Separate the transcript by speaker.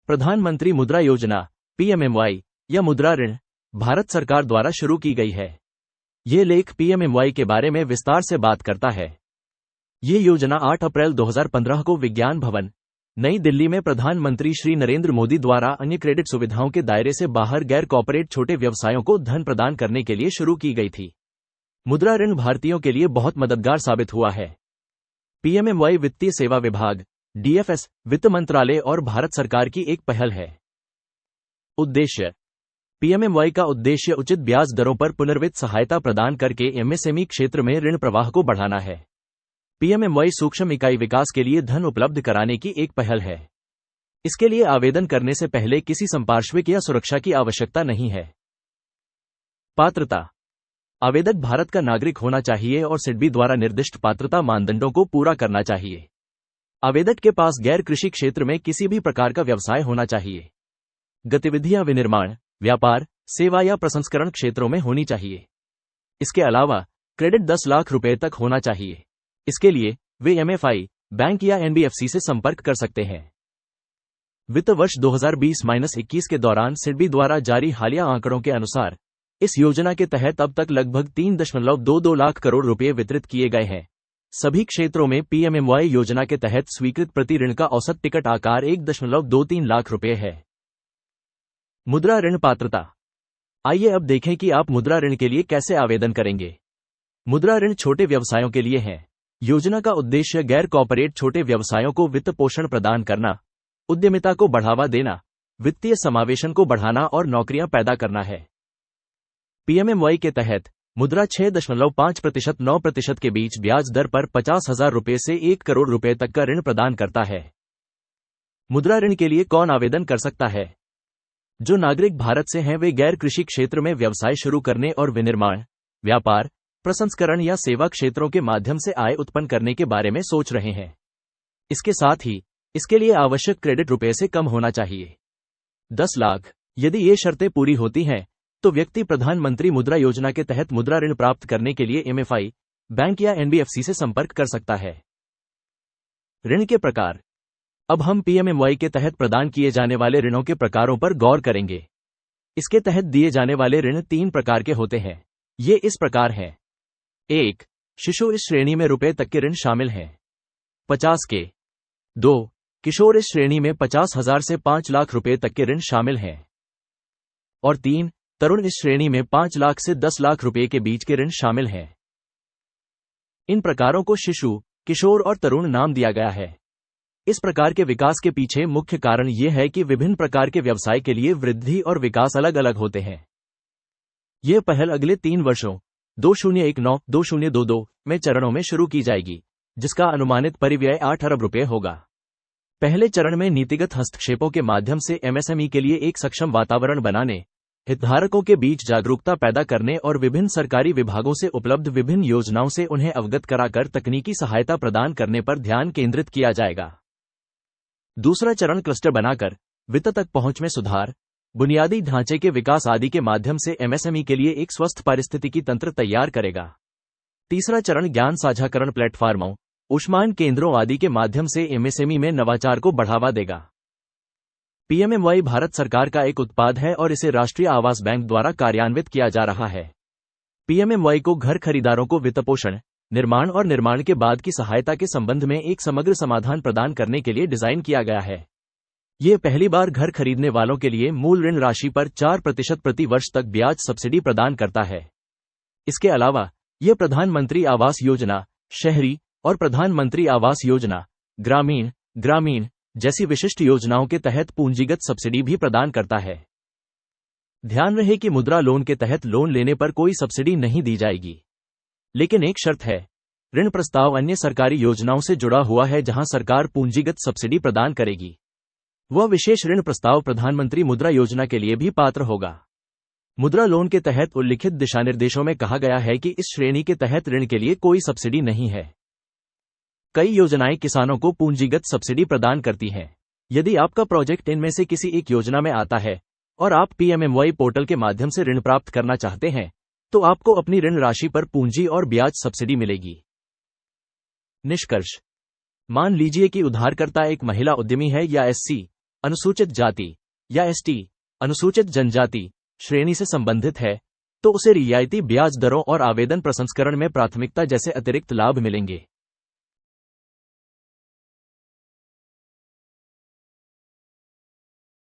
Speaker 1: प्रधानमंत्री मुद्रा योजना पीएमएमवाई या मुद्रा ऋण भारत सरकार द्वारा शुरू की गई है। ये लेख पीएमएमवाई के बारे में विस्तार से बात करता है। ये योजना 8 अप्रैल 2015 को विज्ञान भवन, नई दिल्ली में प्रधानमंत्री श्री नरेंद्र मोदी द्वारा अन्य क्रेडिट सुविधाओं के दायरे से बाहर गैर कॉर्पोरेट छोटे व्यवसायों को धन प्रदान करने के लिए शुरू की गई थी। मुद्रा ऋण भारतीयों के लिए बहुत मददगार साबित हुआ है। पीएमएमवाई वित्तीय सेवा विभाग डीएफएस, वित्त मंत्रालय और भारत सरकार की एक पहल है। उद्देश्य: पीएमएमवाई का उद्देश्य उचित ब्याज दरों पर पुनर्वित्त सहायता प्रदान करके एमएसएमई क्षेत्र में ऋण प्रवाह को बढ़ाना है। पीएमएमवाई सूक्ष्म इकाई विकास के लिए धन उपलब्ध कराने की एक पहल है। इसके लिए आवेदन करने से पहले किसी संपार्श्विक या सुरक्षा की आवश्यकता नहीं है। पात्रता: आवेदक भारत का नागरिक होना चाहिए और सिडबी द्वारा निर्दिष्ट पात्रता मानदंडों को पूरा करना चाहिए। आवेदक के पास गैर कृषि क्षेत्र में किसी भी प्रकार का व्यवसाय होना चाहिए। गतिविधियां विनिर्माण, व्यापार, सेवा या प्रसंस्करण क्षेत्रों में होनी चाहिए। इसके अलावा क्रेडिट 10 लाख रुपए तक होना चाहिए। इसके लिए वे एमएफआई, बैंक या एनबीएफसी से संपर्क कर सकते हैं। वित्त वर्ष 2020-21 के दौरान सिडबी द्वारा जारी हालिया आंकड़ों के अनुसार इस योजना के तहत अब तक लगभग 3.22 लाख करोड़ रुपए वितरित किए गए हैं। सभी क्षेत्रों में पीएमएमवाई योजना के तहत स्वीकृत प्रति ऋण का औसत टिकट आकार 1.23 लाख रुपए है। मुद्रा ऋण पात्रता: आइए अब देखें कि आप मुद्रा ऋण के लिए कैसे आवेदन करेंगे। मुद्रा ऋण छोटे व्यवसायों के लिए है। योजना का उद्देश्य गैर कॉर्पोरेट छोटे व्यवसायों को वित्त पोषण प्रदान करना, उद्यमिता को बढ़ावा देना, वित्तीय समावेशन को बढ़ाना और नौकरियां पैदा करना है। पीएमएमवाई के तहत मुद्रा 6.5% 9% के बीच ब्याज दर पर 50,000 रुपए से 1 करोड़ रुपए तक का ऋण प्रदान करता है। मुद्रा ऋण के लिए कौन आवेदन कर सकता है? जो नागरिक भारत से हैं वे गैर कृषि क्षेत्र में व्यवसाय शुरू करने और विनिर्माण, व्यापार, प्रसंस्करण या सेवा क्षेत्रों के माध्यम से आय उत्पन्न करने के बारे में सोच रहे हैं। इसके साथ ही इसके लिए आवश्यक क्रेडिट रुपए से कम होना चाहिए। 10 लाख। यदि ये शर्तें पूरी होती हैं तो व्यक्ति प्रधानमंत्री मुद्रा योजना के तहत मुद्रा ऋण प्राप्त करने के लिए एमएफआई, बैंक या एनबीएफसी से संपर्क कर सकता है। ऋण के प्रकार: अब हम पीएमएमवाई के तहत प्रदान किए जाने वाले ऋणों के प्रकारों पर गौर करेंगे। इसके तहत दिए जाने वाले ऋण 3 प्रकार के होते हैं। ये इस प्रकार हैं। 1. शिशु, इस श्रेणी में रुपए तक के ऋण शामिल हैं। 50 के। 2. किशोर, इस श्रेणी में 50,000 से 5 लाख रुपए तक के ऋण शामिल हैं। और 3. तरुण, इस श्रेणी में 5 लाख से 10 लाख रुपए के बीच के ऋण शामिल हैं। इन प्रकारों को शिशु, किशोर और तरुण नाम दिया गया है। इस प्रकार के विकास के पीछे मुख्य कारण यह है कि विभिन्न प्रकार के व्यवसाय के लिए वृद्धि और विकास अलग अलग होते हैं। यह पहल अगले 3 वर्षों 2019-2022 में चरणों में शुरू की जाएगी, जिसका अनुमानित परिव्यय 8 अरब रुपए होगा। पहले चरण में नीतिगत हस्तक्षेपों के माध्यम से एमएसएमई के लिए एक सक्षम वातावरण बनाने, हितधारकों के बीच जागरूकता पैदा करने और विभिन्न सरकारी विभागों से उपलब्ध विभिन्न योजनाओं से उन्हें अवगत कराकर तकनीकी सहायता प्रदान करने पर ध्यान केंद्रित किया जाएगा। दूसरा चरण क्लस्टर बनाकर वित्त तक पहुंच में सुधार, बुनियादी ढांचे के विकास आदि के माध्यम से एमएसएमई के लिए एक स्वस्थ पारिस्थितिकी तंत्र तैयार करेगा। तीसरा चरण ज्ञान साझाकरण प्लेटफार्मों, उष्मायन केंद्रों आदि के माध्यम से एमएसएमई में नवाचार को बढ़ावा देगा। पीएमएमवाई भारत सरकार का एक उत्पाद है और इसे राष्ट्रीय आवास बैंक द्वारा कार्यान्वित किया जा रहा है। पीएमएमवाई को घर खरीदारों को वित्तपोषण, निर्माण और निर्माण के बाद की सहायता के संबंध में एक समग्र समाधान प्रदान करने के लिए डिजाइन किया गया है। यह पहली बार घर खरीदने वालों के लिए मूल ऋण राशि पर 4% प्रति वर्ष तक ब्याज सब्सिडी प्रदान करता है। इसके अलावा यह प्रधानमंत्री आवास योजना शहरी और प्रधानमंत्री आवास योजना ग्रामीण जैसी विशिष्ट योजनाओं के तहत पूंजीगत सब्सिडी भी प्रदान करता है। ध्यान रहे कि मुद्रा लोन के तहत लोन लेने पर कोई सब्सिडी नहीं दी जाएगी, लेकिन एक शर्त है, ऋण प्रस्ताव अन्य सरकारी योजनाओं से जुड़ा हुआ है जहां सरकार पूंजीगत सब्सिडी प्रदान करेगी। वह विशेष ऋण प्रस्ताव प्रधानमंत्री मुद्रा योजना के लिए भी पात्र होगा। मुद्रा लोन के तहत उल्लिखित दिशानिर्देशों में कहा गया है कि इस श्रेणी के तहत ऋण के लिए कोई सब्सिडी नहीं है। कई योजनाएं किसानों को पूंजीगत सब्सिडी प्रदान करती हैं। यदि आपका प्रोजेक्ट इनमें से किसी एक योजना में आता है और आप पीएमएमवाई पोर्टल के माध्यम से ऋण प्राप्त करना चाहते हैं, तो आपको अपनी ऋण राशि पर पूंजी और ब्याज सब्सिडी मिलेगी। निष्कर्ष: मान लीजिए कि उधारकर्ता एक महिला उद्यमी है या एससी, अनुसूचित जाति या एसटी, अनुसूचित जनजाति श्रेणी से संबंधित है, तो उसे रियायती ब्याज दरों और आवेदन प्रसंस्करण में प्राथमिकता जैसे अतिरिक्त लाभ मिलेंगे।